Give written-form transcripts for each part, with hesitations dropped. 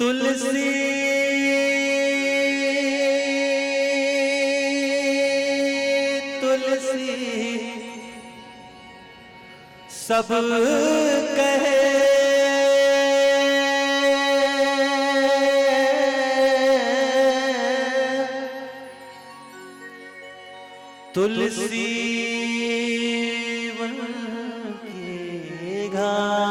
तुलसी तुलसी सब कहे तुलसी वन की घास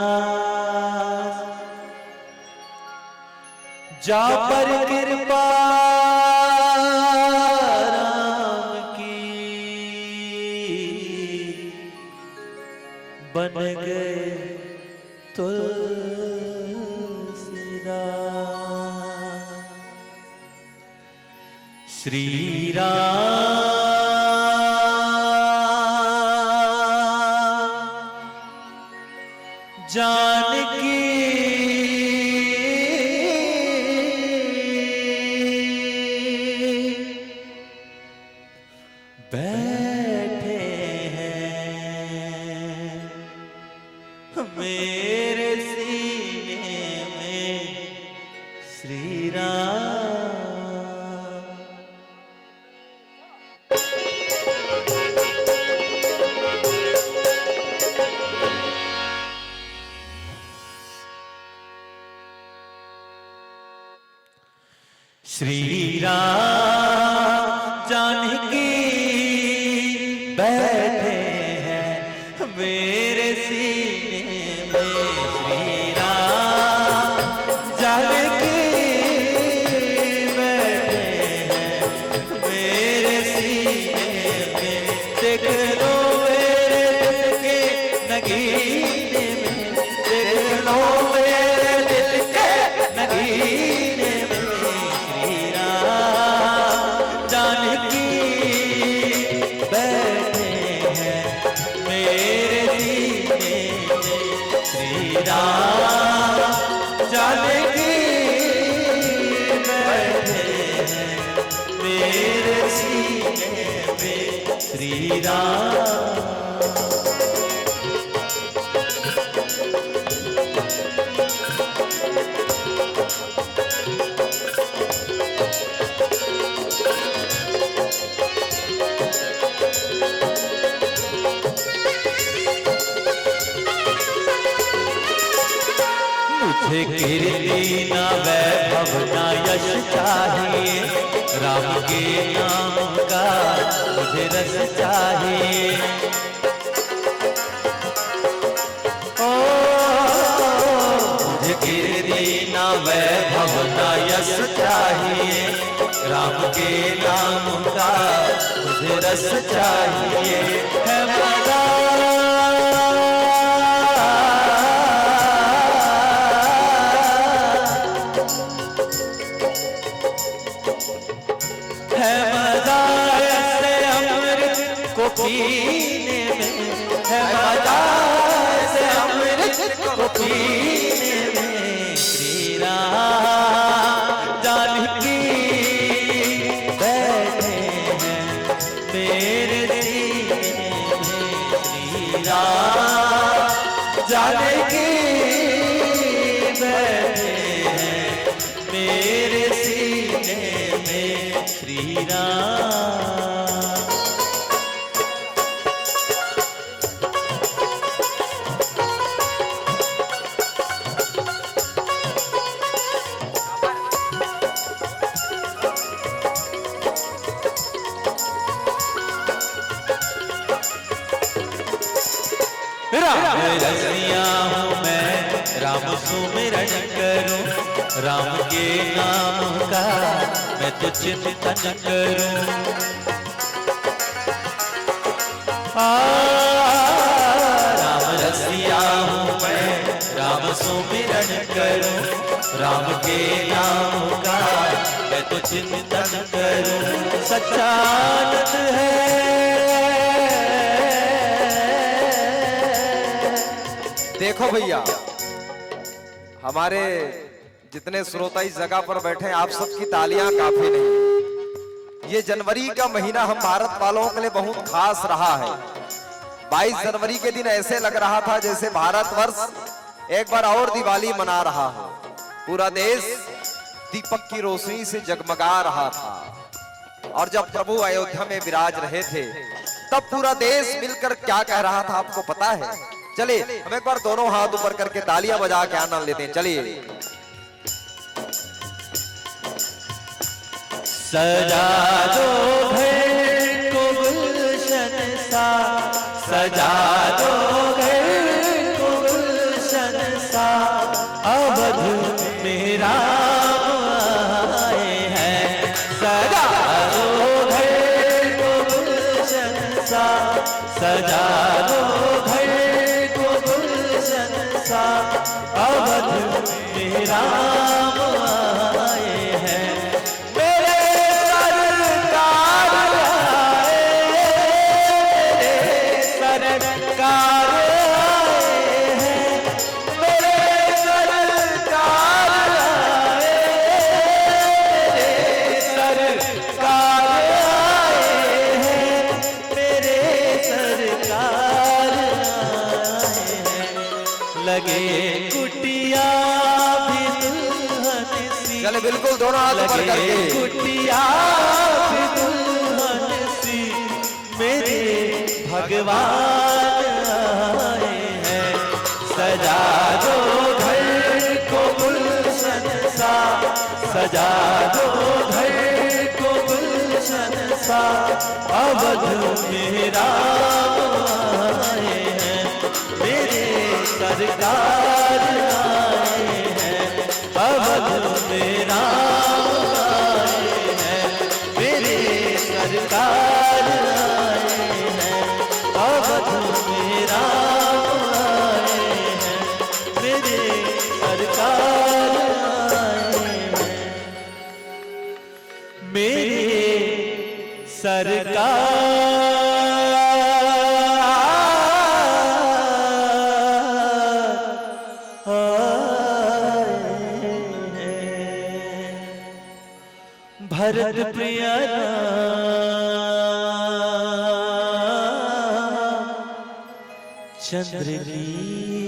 जा पर कृपा राम की बन गए तुलसीदास। श्री राम जानकी बैठे हैं मेरे सीने में श्री राम। श्री राम जानकी बैठे हैं मेरे सीने में श्री राम जानकी बैठे हैं मेरे सीने में। देख लो मेरे दिल के नगीने में, देख लो मेरे दिल के नगीने में श्री राम जानकी बैठे हैं मेरे सीने में। श्री राम जानकी बैठे हैं मेरे सीने में श्री राम। मुझे कीर्ति न वैभव न यश चाहिए, राम के नाम का मुझे रस चाहिए। ओ मुझे कीर्ति न वैभव न यश चाहिए, राम के नाम का मुझे रस चाहिए। है मजा को पीने में, है मजा से अमृत को पीने में। श्री राम जानकी बैठे हैं मेरे सीने में। श्री राम जानकी बैठे हैं मेरे सीने में। श्री राम रसिया हूँ मैं, राम सुमिरन करूं, राम के नाम का मैं तो चिंतन करूं। राम रसिया हूँ मैं, राम सुमिरन करूं, राम के नाम का मैं तो चिंतन करूं। सच्चा आनंद है देखो भैया, हमारे जितने श्रोता इस जगह पर बैठे हैं, आप सबकी तालियां काफी नहीं। ये जनवरी का महीना हम भारत वालों के लिए बहुत खास रहा है। 22 जनवरी के दिन ऐसे लग रहा था जैसे भारतवर्ष एक बार और दिवाली मना रहा हो। पूरा देश दीपक की रोशनी से जगमगा रहा था। और जब प्रभु अयोध्या में विराज रहे थे तब पूरा देश मिलकर क्या कह रहा था आपको पता है? चलिए हम एक बार दोनों हाथ ऊपर करके तालियां बजा के आनंद लेते हैं। चलिए। सजा दो घर को गुलशन सा, सजा दो घर को गुलशन सा, अवध में राम आए हैं। सजा दो घर को गुलशन सा, सजा दो घर को गुलशन सा, अवध में राम आए हैं। लगे कुटिया भी दुल्हन सी, चले बिल्कुल दोनों हाथ ऊपर करके। कुटिया भी दुल्हन सी, मेरे भगवान आए हैं। सजा दो घर को गुलशन सा, सजा दो घर को गुलशन सा, अवध में राम आए हैं। मेरे सरकार आए हैं, अवध में राम आए हैं। मेरे सरकार आए हैं, अवध में राम आए हैं। मेरे सरकार आए हैं, मेरे सरकार भरत प्रिय चंद्र की